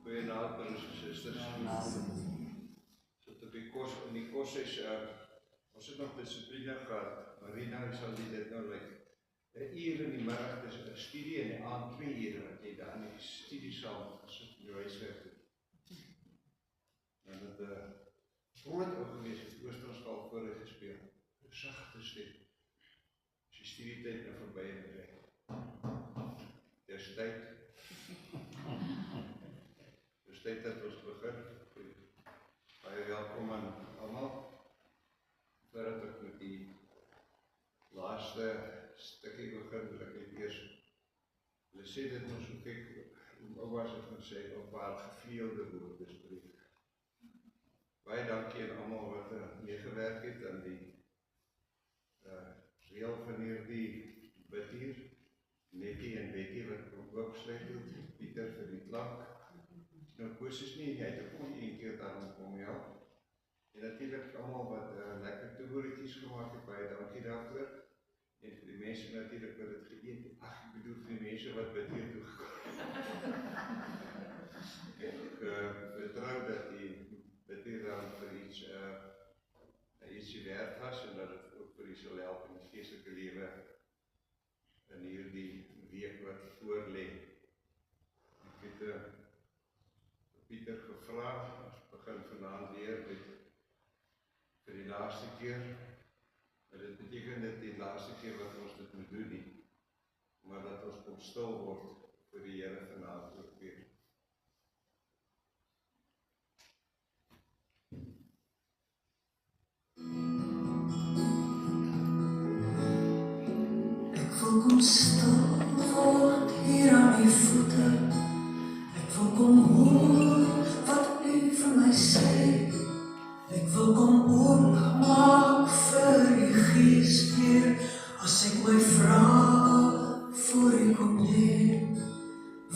Goeienaand, broers en susters. Die kos is, ons het nog discipline gehad, Marina sal dit nou lyk. 'n uur in die middag tussen 'n studie en die aand 2 ure wat jy daar in die studiesaal gesit in jou huiswerk doen. En het groot ou gewees het Oosterskal voor gespeel. 'n sagte stem. As die studietyd nou verby en reg. Dis tyd dat ons begin. Baie welkom aan almal. Voordat ek met die laaste stukkie begin, wil ek eers hulle sê dit ons so kyk, ouers het gesê op waar gevleelde woorde spreek. Baie dankie aan almal wat meegewerk het aan die reël van hierdie bid hier. Nettie en Betty wat ook sluit het, Pieter vir die klank. Nou Koos is nie, jy het ook nog een keer daarom kom, ja. En natuurlijk allemaal wat lekker toehoortjies gemaakt het, baie dankie daarvoor. En vir die mense natuurlijk wat het geëet. Ag, ek bedoel vir die mense wat bid hier toe gekom. Ek vertrou dat die bid hier dan vir ietsie werd was en dat het ook vir die sal help in die geestelike lewe in hierdie week wat voor lê. Ek het Pieter gevra, ons begin vanaand weer met vir die laaste keer. Maar dit beteken dit die laaste keer wat ons dit moet doen nie, maar dat ons kom stil word vir die Here vanaand ook weer. Ek wil kom stil word hier aan die voete. Ek wil kom hoor wat u vir my sê. Ek wil kom oopmaak vir die Gees weer, as ek my vrae voor u kom lê.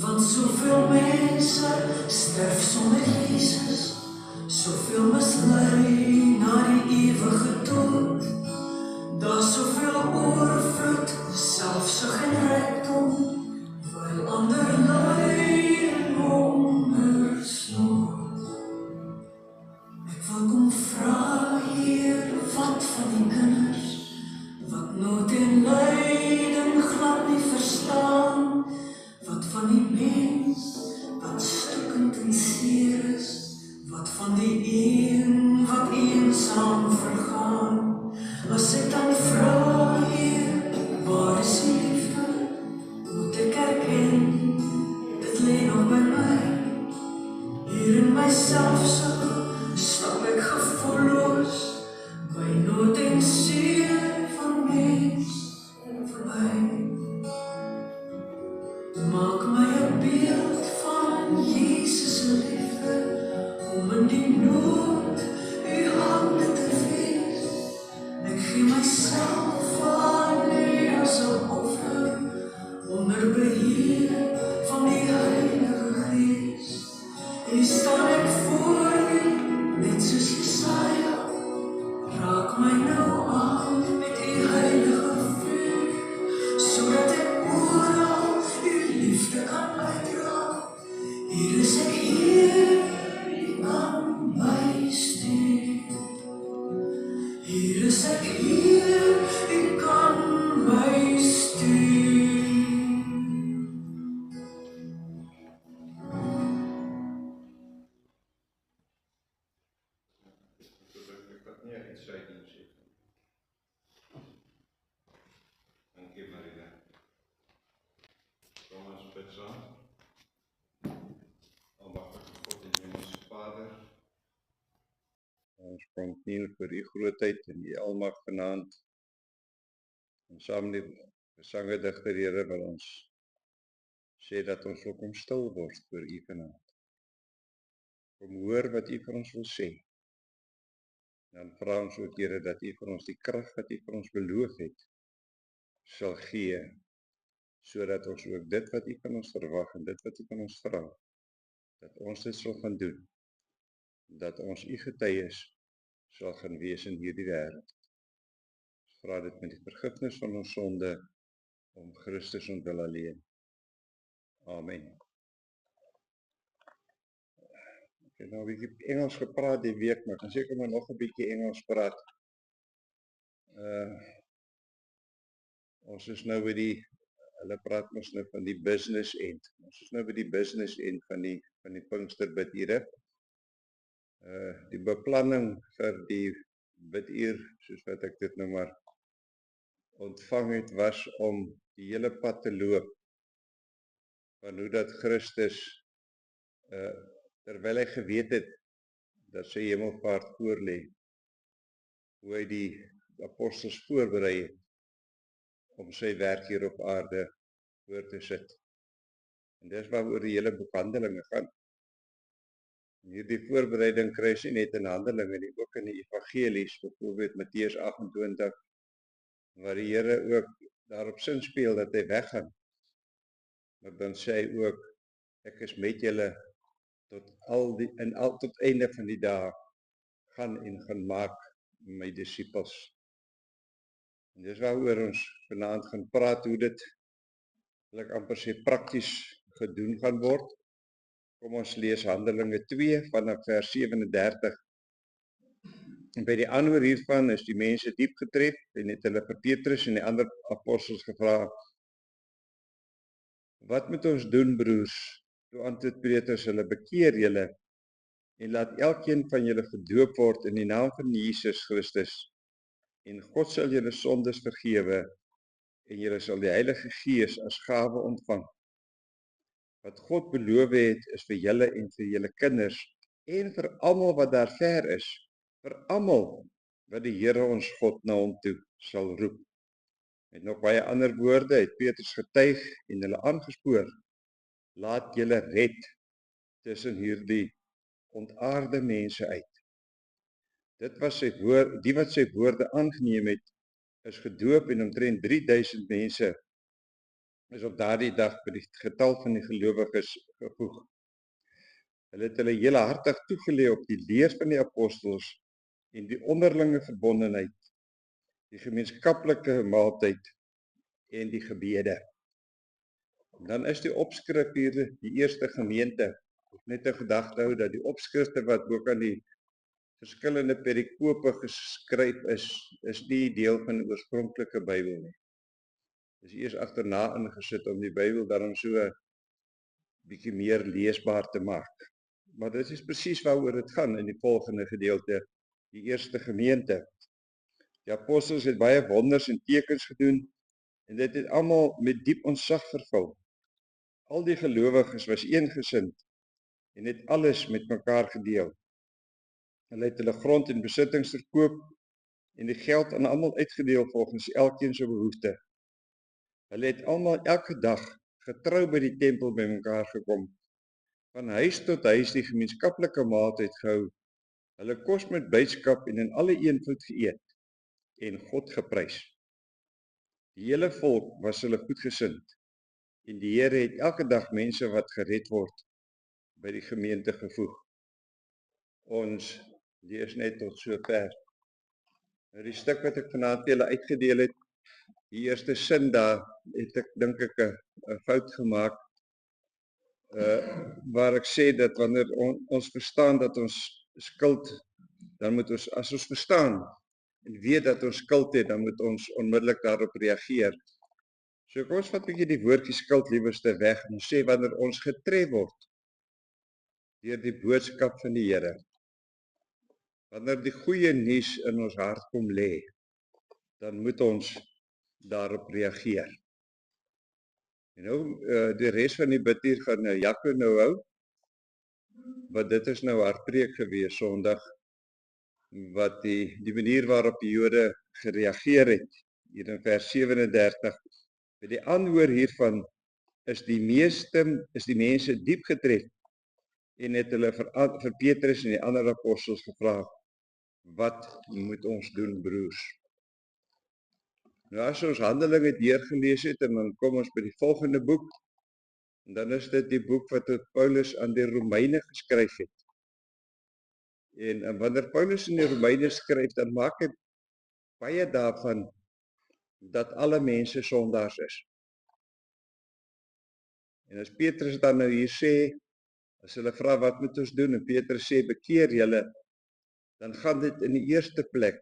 Want soveel mense sterf sonder Jesus, soveel mislei na die ewige dood. Daar's soveel oorvloed, selfsug en rykdom, terwyl ander ly en hongersnood. Ek wil kom vra Maak my 'n beeld van Jesus se liefde, om in die nood u hande te wees. Ek gee myself aan u as 'n offer, onder beheer van die Heilige Gees. En nu staan ek voor u, net soos Jesaja. Raak my nou aan met u heilige vuur, sodat ek oral u liefde kan uitdra. Hier is ek, Heer, u kan my stuur. Hier is ek, Heer, u kan my stuur. Ek wat nie 'n uitsluiting sê. Dankie Marina. Kom ons bid saam. Almagtige God en hemelse Vader, ons kom kniel voor u grootheid en u almag vanaand. En saam met die gesanggedigter, Here, wil ons sê dat ons wil kom stil word voor u vanaand. Kom hoor wat u vir ons wil sê. Dan vra ons ook, Here, dat u vir ons die krag wat u vir ons beloof het, sal gee, sodat ons ook dit wat u van ons verwag en dit wat u van ons vra, dat ons dit sal gaan doen, dat ons u getuies sal gaan wees in hierdie wêreld. Ons vra dit met die vergifnis van ons sonde, om Christus ontwil alleen. Amen. Ek het nou 'n bietjie Engels gepraat die week, maar ek kan seker maar nog 'n bietjie Engels praat. Ons is nou by die, hulle praat mos nou van die business end. Ons is nou by die business end van die Pinksterbidure. Die beplanning vir die biduur, soos wat ek dit nou maar ontvang het, was om die hele pad te loop van hoe dat Christus, terwyl hy geweet het dat sy hemelvaart voorlê, hoe hy die apostels voorberei het om sy werk hier op aarde voor te sit. En dis waaroor die hele boekhandelinge gaan. En hierdie voorbereiding kry sy net in Handelinge, en ook in die evangelies, byvoorbeeld Matteus 28, waar die Here ook daarop sin speel dat hy weggaan. Maar dan sê hy ook, ek is met julle tot einde van die dae, gaan maak my disippels. En dis waaroor ons vanaand gaan praat, hoe dit, wil ek amper sê, prakties gedoen gaan word. Kom ons lees Handelinge 2 vanaf vers 37. En by die antwoord hiervan is die mense diep getref en het hulle vir Petrus en die ander apostels gevra, wat moet ons doen, broers? Toe antwoord Petrus hulle, bekeer julle en laat elkeen van julle gedoop word in die naam van Jesus Christus, en God sal julle sondes vergewe en julle sal die Heilige Gees as gawe ontvang. Wat God beloof het, is vir julle en vir julle kinders, en vir almal wat daar ver is, vir almal wat die Here ons God na hom toe sal roep. Met nog baie ander woorde het Petrus getuig en hulle aangespoor, laat julle red tussen hierdie ontaarde mense uit. Dit was sy woord, die wat sy woorde aangeneem het, is gedoop en omtrent 3000 mense is op daardie dag by die getal van die gelowiges gevoeg. Hulle het hulle hele hartig toegelê op die leer van die apostels en die onderlinge verbondenheid, die gemeenskaplike maaltyd en die gebede. En dan is die opskrif hier die eerste gemeente. Net 'n gedagte hou dat die opskrifte wat ook aan die verskillende perikope geskryf is nie deel van die oorspronklike Bybel nie. Dis eers agterna ingesit om die Bybel daarom so 'n bietjie meer leesbaar te maak. Maar dit is presies waaroor dit gaan in die volgende gedeelte, die eerste gemeente. Die apostels het baie wonders en tekens gedoen, en dit het almal met diep ontzag vervul. Al die gelowiges was eengesind en het alles met mekaar gedeel. Hulle het hulle grond en besittings verkoop en die geld aan almal uitgedeel volgens elkeen se behoefte. Hulle het almal elke dag getrou by die tempel bymekaar gekom, van huis tot huis die gemeenskaplike maaltyd gehou, hulle kos met blydskap en in alle eenvoud geëet en God geprys. Die hele volk was hulle goedgesind en die Here het elke dag mense wat gered word by die gemeente gevoeg. Ons lees net tot sover. Nou die stuk wat ek vanaand vir julle uitgedeel het, die eerste sin daar het ek dink ek 'n fout gemaak, waar ek sê dat wanneer ons verstaan dat ons skuld, dan moet ons, as ons verstaan en weet dat ons skuld het, dan moet ons onmiddellik daarop reageer. So kom ons vat 'n bietjie die woordjie skuld liewerste weg en ons sê wanneer ons getref word deur die boodskap van die Here, wanneer die goeie nuus in ons hart kom lê, dan moet ons daarop reageer. En nou, die res van die bid hier gaan Jaco nou hou, want dit is nou haar preek gewees Sondag, wat die manier waarop die Jode gereageer het, hier in vers 37, by die aanhoor hiervan is die mense diep getref en het hulle vir Petrus en die ander apostels gevra, wat moet ons doen, broers? Nou as ons Handelinge deurgelees het en dan kom ons by die volgende boek, en dan is dit die boek wat Paulus aan die Romeine geskryf het. En wanneer Paulus in die Romeine skryf, dan maak hy baie daarvan dat alle mense sondaars is. En as Petrus dan nou hier sê, as hulle vra wat moet ons doen, en Petrus sê bekeer julle, dan gaan dit in die eerste plek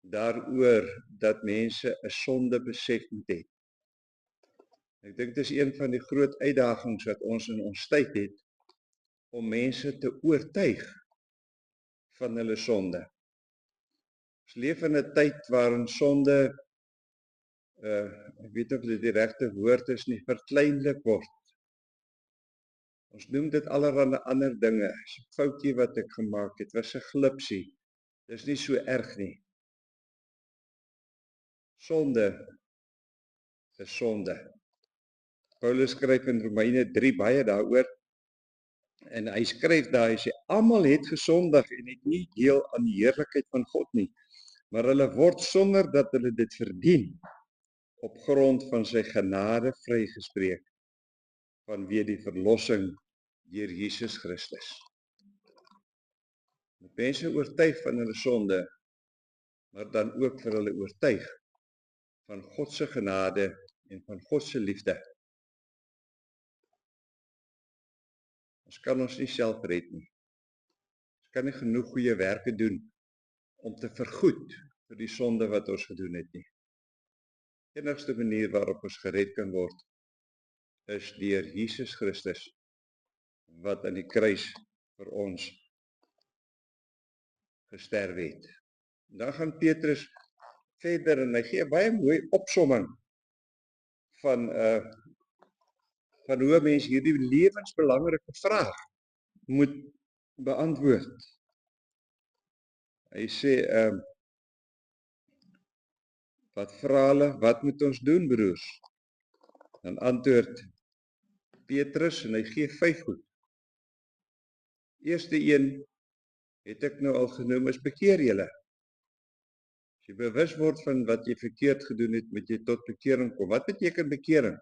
daaroor dat mense 'n sonde besef moet hê. Ek dink dit is een van die groot uitdagings wat ons in ons tyd het, om mense te oortuig van hulle sonde. Ons leef in 'n tyd waarin sonde, ek weet of dit die regte woord is nie, verkleinlik word. Ons noem dit allerhande ander dinge. Dis 'n foutjie wat ek gemaak het, was 'n glipsie. Dis nie so erg nie. Sonde is sonde. Paulus skryf in Romeine 3 baie daaroor, en hy skryf daar, hy sê, almal het gesondig en het nie deel aan die heerlikheid van God nie, maar hulle word sonder dat hulle dit verdien, op grond van sy genade vrygespreek, vanweë die verlossing deur Jesus Christus. Mense oortuig van hulle sonde, maar dan ook vir hulle oortuig van God se genade en van God se liefde. Ons kan ons nie self red nie. Ons kan nie genoeg goeie werke doen om te vergoed vir die sonde wat ons gedoen het nie. Die enigste manier waarop ons gered kan word, is deur Jesus Christus, wat aan die kruis vir ons gesterf het. Dan gaan Petrus verder en hy gee 'n baie mooi opsomming van hoe mense hierdie lewensbelangrike vraag moet beantwoord. Hy sê, wat vra hulle, wat moet ons doen, broers? Dan antwoord Petrus en hy gee 5 goed. Eerste een het ek nou al genoem, is bekeer julle. As jy bewus word van wat jy verkeerd gedoen het, moet jy tot bekering kom. Wat beteken bekering?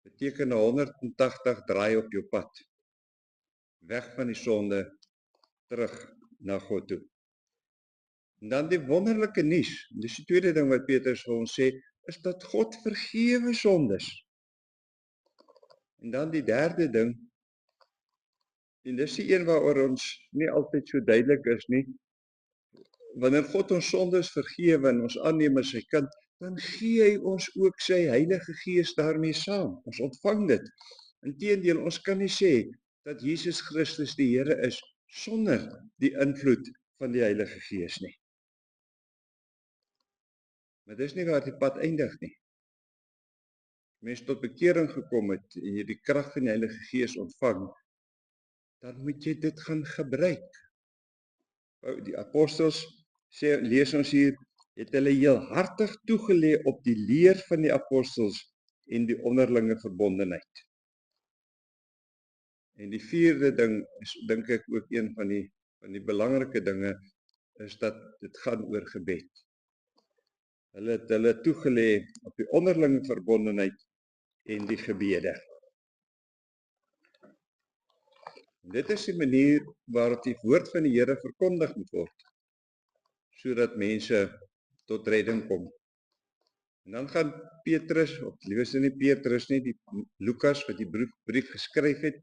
Beteken 180 draai op jou pad. Weg van die sonde, terug na God toe. En dan die wonderlike nuus, dis die tweede ding wat Petrus vir ons sê, is dat God vergewe sondes. En dan die derde ding, en dis die een waaroor ons nie altyd so duidelik is nie, wanneer God ons sondes vergewe en ons aanneem as sy kind, dan gee hy ons ook sy Heilige Gees daarmee saam. Ons ontvang dit. Inteendeel, ons kan nie sê dat Jesus Christus die Here is sonder die invloed van die Heilige Gees nie. Maar dis nie waar die pad eindig nie. Mens tot bekering gekom het en jy die krag van die Heilige Gees ontvang, dan moet jy dit gaan gebruik. Die apostels sê, lees ons hier, het hulle heel hartig toegelê op die leer van die apostels en die onderlinge verbondenheid. En die vierde ding is, dink ek, ook een van die belangrike dinge, is dat dit gaan oor gebed. Hulle het toegelê op die onderlinge verbondenheid en die gebede. En dit is die manier waarop die woord van die Here verkondig moet word, sodat mense tot redding kom. En dan gaan Petrus, of liewer nie Petrus nie, die Lukas wat die brief geskryf het,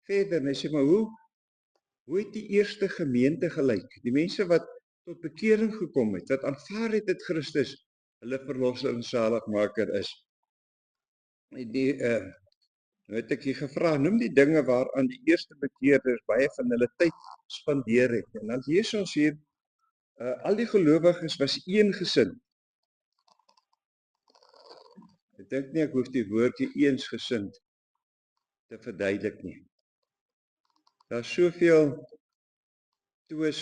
verder en hy sê, maar hoe het die eerste gemeente gelyk? Die mense wat tot bekering gekom het, wat aanvaar het dat Christus hulle verlosser en zaligmaker is. Nou het ek hier gevra, noem die dinge waaraan die eerste bekeerders baie van hulle tyd spandeer het. En dan lees ons hier, al die gelowiges was eensgesind. Ek dink nie ek hoef die woordjie eensgesind te verduidelik nie. Daar is soveel twis,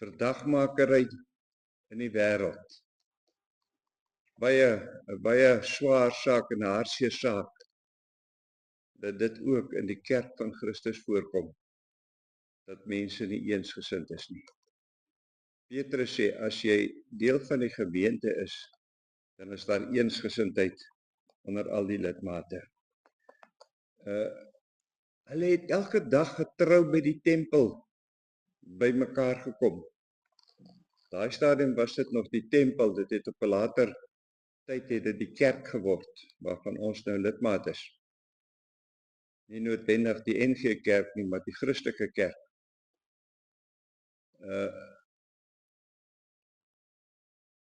verdagmakerry in die wêreld. Baie swaar saak en hartseer saak, dat dit ook in die kerk van Christus voorkom, dat mense nie eensgesind is nie. Petrus sê, as jy deel van die gemeente is, dan is daar eensgesindheid onder al die lidmate. Hulle het elke dag getrou by die tempel by mekaar gekom. Daai stadium was dit nog die tempel, dit het op 'n later tyd het dit die kerk geword, waarvan ons nou lidmaat is. Nie noodwendig die NG Kerk nie, maar die Christelike kerk.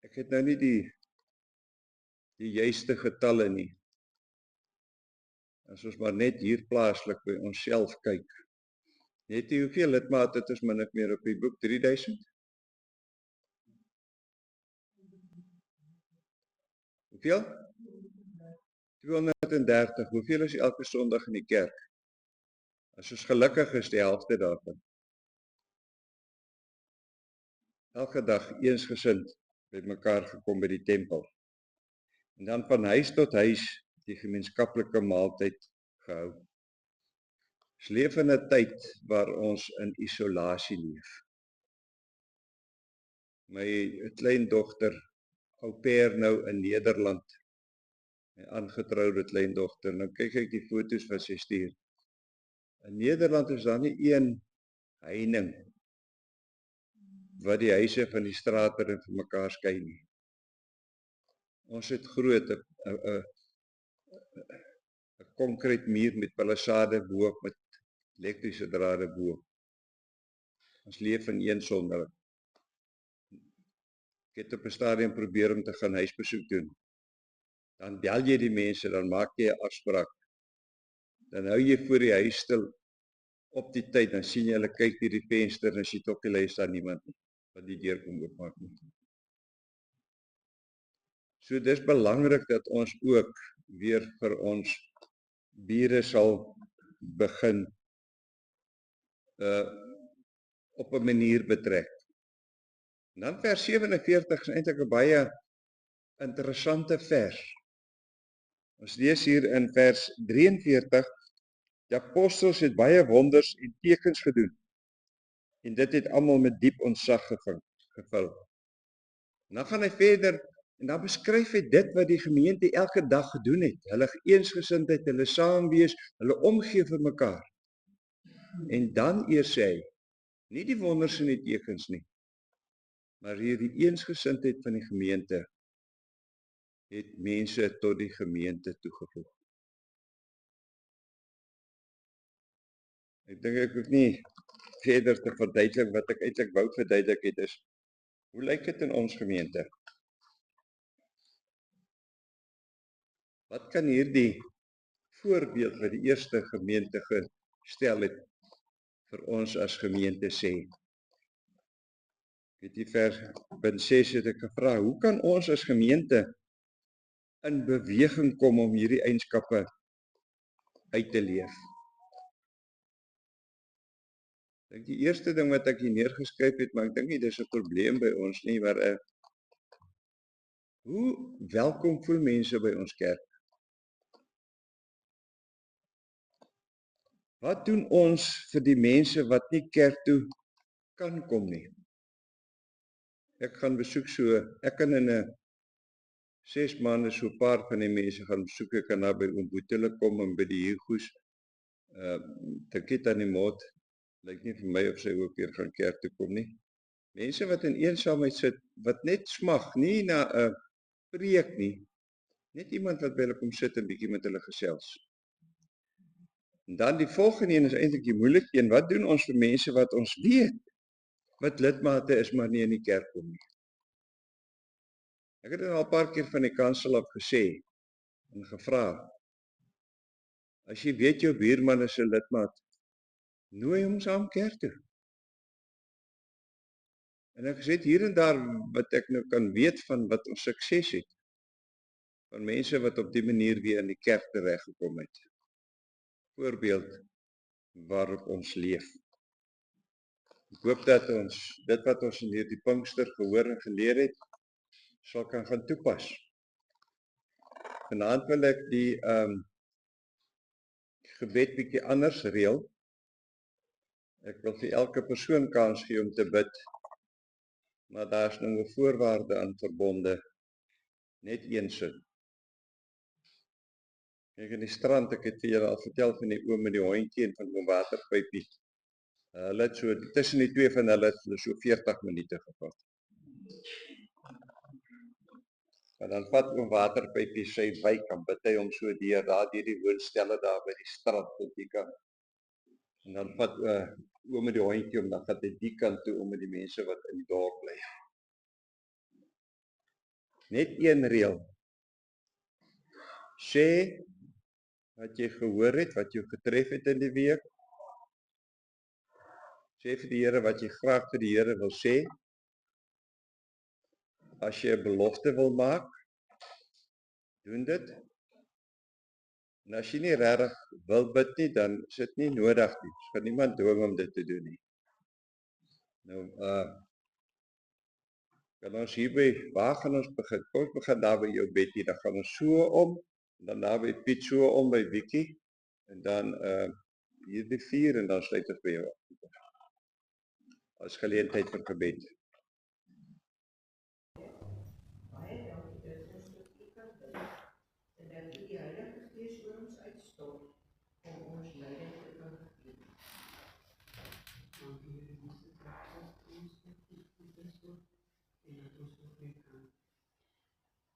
Ek het nou nie die juiste getalle nie. As ons maar net hier plaaslik by onsself kyk. Weet jy hoeveel lidmate het ons min of meer op die boek? 3000? Hoeveel? 230. Hoeveel is elke Sondag in die kerk? As ons gelukkig is, die helfte daarvan. Elke dag eensgesind by mekaar gekom by die tempel. En dan van huis tot huis die gemeenskaplike maaltyd gehou. Ons leef in 'n tyd waar ons in isolasie leef. My kleindogter, au pair nou in Nederland, my aangetroude kleindogter, nou kyk ek die foto's wat sy stuur. In Nederland is daar nie een heining wat die huise van die strate vir mekaar skei nie. Ons het groot 'n konkrete muur met palissade bo met elektriese drade bo. Ons leef in een sonder. Ek het op 'n stadium probeer om te gaan huisbesoek doen. Dan bel jy die mense, dan maak jy 'n afspraak. Dan hou jy voor die huis stil op die tyd, dan sien jy hulle kyk deur die venster en as jy tot die lys daar niemand nie wat die deur kom oopmaak nie. So dis belangrik dat ons ook weer vir ons bure sal begin op 'n manier betrek. En dan vers 47 is eintlik 'n baie interessante vers. Ons lees hier in vers 43, die apostels het baie wonders en tekens gedoen. En dit het almal met diep ontzag gevul. En dan gaan hy verder en dan beskryf hy dit wat die gemeente elke dag gedoen het. Hulle eensgesindheid, hulle saam wees, hulle omgee vir mekaar. En dan eers sê hy, nie die wonders en die tekens nie, maar hier die eensgesindheid van die gemeente het mense tot die gemeente toegevoeg. Ek dink ek hoef nie verder te verduidelik wat ek eintlik wou verduidelik het is, hoe lyk dit in ons gemeente? Wat kan hierdie voorbeeld wat die eerste gemeente gestel het vir ons as gemeente sê? Weet jy, vers punt 6 het ek gevra, hoe kan ons as gemeente in beweging kom om hierdie eienskappe uit te leef? Ek dink die eerste ding wat ek hier neergeskryf het, maar ek dink nie dis 'n probleem by ons nie, maar Hoe welkom voel mense by ons kerk? Wat doen ons vir die mense wat nie kerk toe kan kom nie? Ek gaan besoek ek kan in 'n 6 maande so 'n paar van die mense gaan besoek. Ek kan daar by oom Boetele kom en by die Hugo's. Tikkie aan die mot. Lyk nie vir my of sy ook weer gaan kerk toe kom nie. Mense wat in eensaamheid sit, wat net smag, nie na 'n preek nie. Net iemand wat by hulle kom sit en bietjie met hulle gesels. En dan die volgende een is eintlik die moeilike een. Wat doen ons vir mense wat ons weet wat lidmate is maar nie in die kerk kom nie? Ek het al 'n paar keer van die kansel af gesê en gevra, as jy weet jou buurman is 'n lidmaat, nooi hom saam kerk toe. En ek gesê hier en daar wat ek nou kan weet van wat ons sukses het, van mense wat op die manier weer in die kerk terecht gekom het. Voorbeeld waarop ons leef. Ek hoop dat ons dit wat ons in hierdie Pinkster gehoor en geleer het, sal kan gaan toepas. Vanaand wil ek die gebed bietjie anders reël. Ek wil vir elke persoon kans gee om te bid, maar daar is nou 'n voorwaarde aan verbonde, net een sin. Kyk in die strand, ek het vir julle al vertel van die oom met die hondjie en van oom waterpypie. Hulle het so, tussen die twee van hulle het hulle so 40 minute gevat. En dan vat oom waterpypie sy wyk, dan bid hy hom so deur die woonstelle daar by die strand tot die kant. En dan vat oom met die hondjie om, dan gaan hy die kant toe om met die mense wat in die dorp bly. Net een reël. Sê wat jy gehoor het, wat jou getref het in die week. Sê vir die Here wat jy graag vir die Here wil sê. As jy 'n belofte wil maak, doen dit. En as jy nie regtig wil bid nie, dan is dit nie nodig nie. Gaan niemand dwing om dit te doen nie. Nou, kan ons hierby, waar gaan ons begin? Kom ons begin daar by jou bedjie, dan gaan ons so om, en dan daar by Piet so om by Wiekie, en dan hier die 4 en dan sluit ons by jou af. As geleentheid vir gebed. Baie dankie dat ons tot U kan bid en dat U die Heilige Gees oor ons uitstort om ons leiding te kan gee. Dankie Here Jesus dat ons met U is en dat ons ook weer kan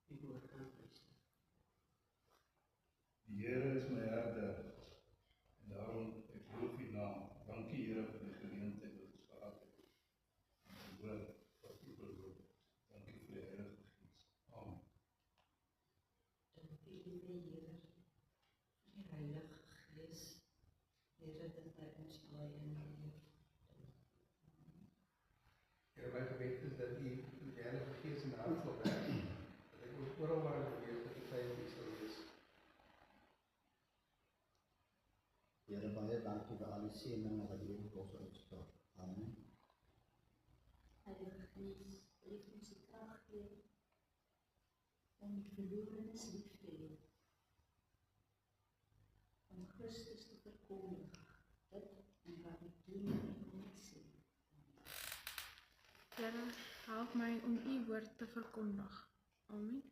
die woord kan lees. Die Here is my herder en daarom ek loof U naam. Dankie Here vir die geleentheid wat ons gehad het. Om te hoor wat U wil doen. Dankie vir die Heilige Gees. Amen. Dankie Here, Here, vir die Heilige Gees. Here, dat hy ons lei en leer. Here, my gebed is dat U die Heilige Gees in my hart sal werk. Dat ek ook oral waar ek weet dat die tyd is sal wees. Here, baie dankie vir al die seëninge wat U op ons uitstort. Amen. Heilige Gees, wil U ons die krag gee om die verlorenes lief te hê, om Christus te verkondig, dit en wat U doen en wat U sê. Here, help my om U woord te verkondig. Amen.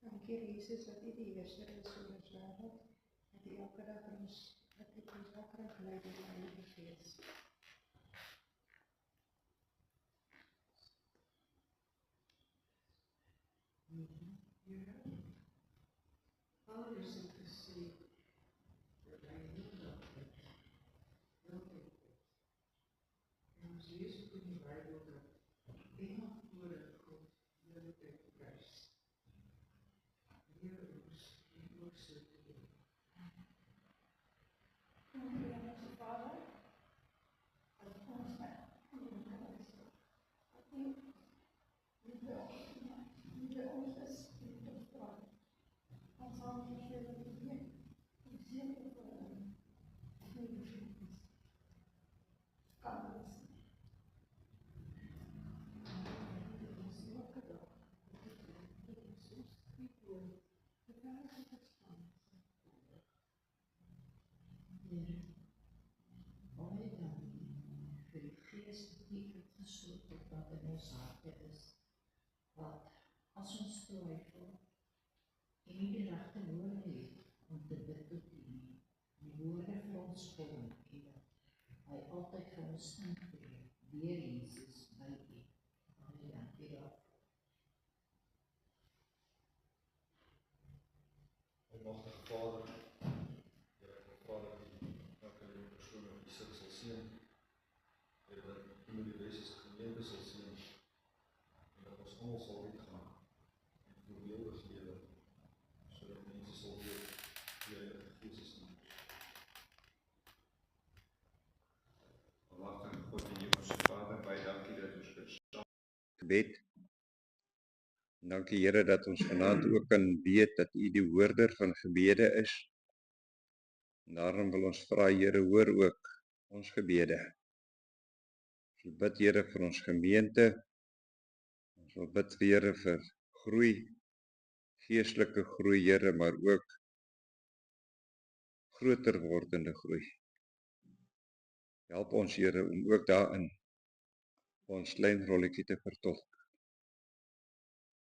Dankie Jesus dat U die Heerser is oor ons wêreld, dat U elke dag ons elke dag lei deur die Heilige Gees. Paulus het gesê dat hy nie nog bid, heeltyd bid. En ons lees ook in die Bybel dat iemand voor God heeltyd prys. Leer ons om ook so te doen. Onze Vader, dat ons liefde ons is, liefde ons vrouw. Ons zal niet verder doen. Ik zie het voor hem. Goede vrienden. Kan het. Ons elke dag. ons harte is, wat as ons twyfel en nie die regte woorde het om te bid tot U nie, die woorde vir ons vorm en dat hy altyd vir ons intree, deur Jesus by U. Baie dankie daarvoor. Almagtige Vader, Here, ek vra dat U elke liewe persoon op die sit sal seën, Here, dat U met die res se gemeente sal seën, en dat ons almal sal uitgaan en voorbeeldig lewe, sodat mense sal weet wie Heilige Gees is nie. Almagtige God en Hemelse Vader, baie dankie dat ons kan saam gebed. Dankie Here dat ons vanaand ook kan weet dat U die hoorder van gebede is. En daarom wil ons vra Here, hoor ook ons gebede. Ons wil bid Here vir ons gemeente. Ons wil bid Here vir groei, geestelike groei Here, maar ook groter wordende groei. Help ons Here om ook daarin ons klein rolletjie te vertolk.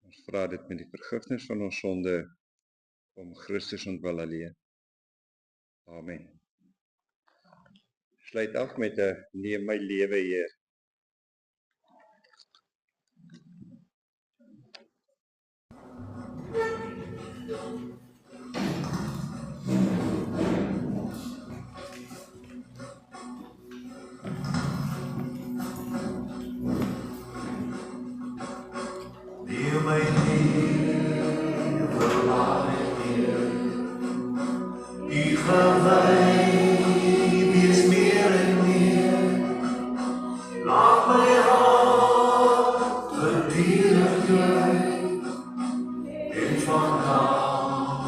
Ons vra dit met die vergifnis van ons sonde om Christus ontwil alleen. Amen. Sluit af met 'n neem my lewe Heer. Neem my lewe, laat my Heer, U gewy, wees meer en meer. Laat my hart geduldig juig, en vandaan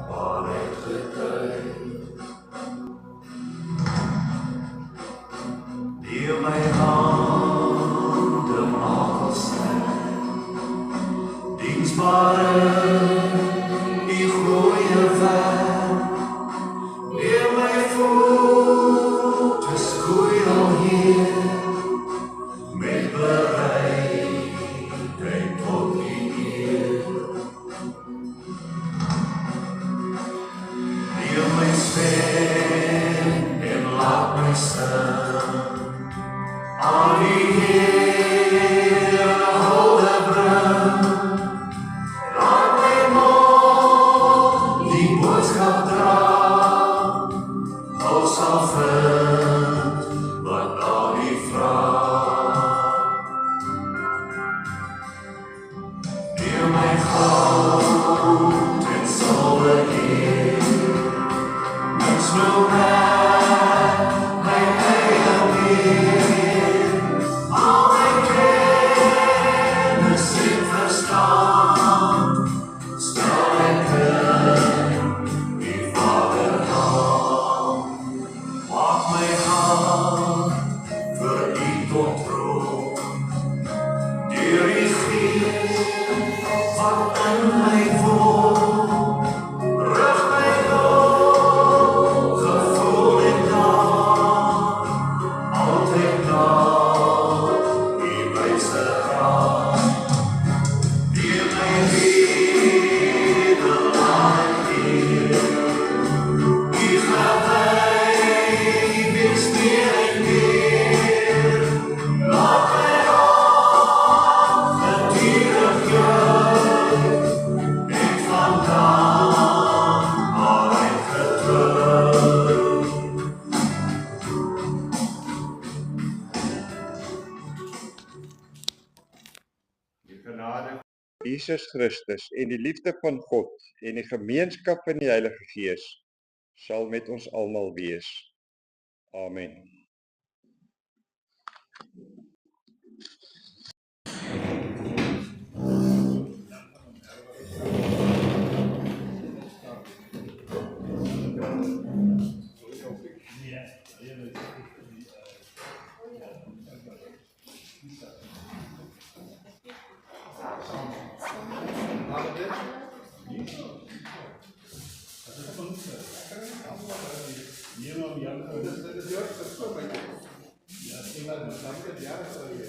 waarheid getuig. Neem my hande, maak ons dienstbare, die goeie werk. Neem my voete, skoei al Heer, met bereidheid tot U eer. Neem my stem en laat my sing, aan U Heer 'n hulde bring. Laat my mond die boodskap dra, ons sal vind wat daar U vra. Neem my goud en silwe Heer, niks wil my eie meer. Al my kennis en verstaan, stel ek in U Vaderhand. Maak my hart vir U tot troon, deur U Gees wat in my woon. Rig my op, gevoel en daad, altyd na U wyse raad. Deur my lewe laat Heer, U gewy, wees meer en meer. Laat my hart geduldig juig, en vandaan waarheid getuig. die genade Jesus Christus en die liefde van God en die gemeenskap van die Heilige Gees sal met ons almal wees. Amen. Ja, ik denk dat het jaren geleden.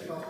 Ja,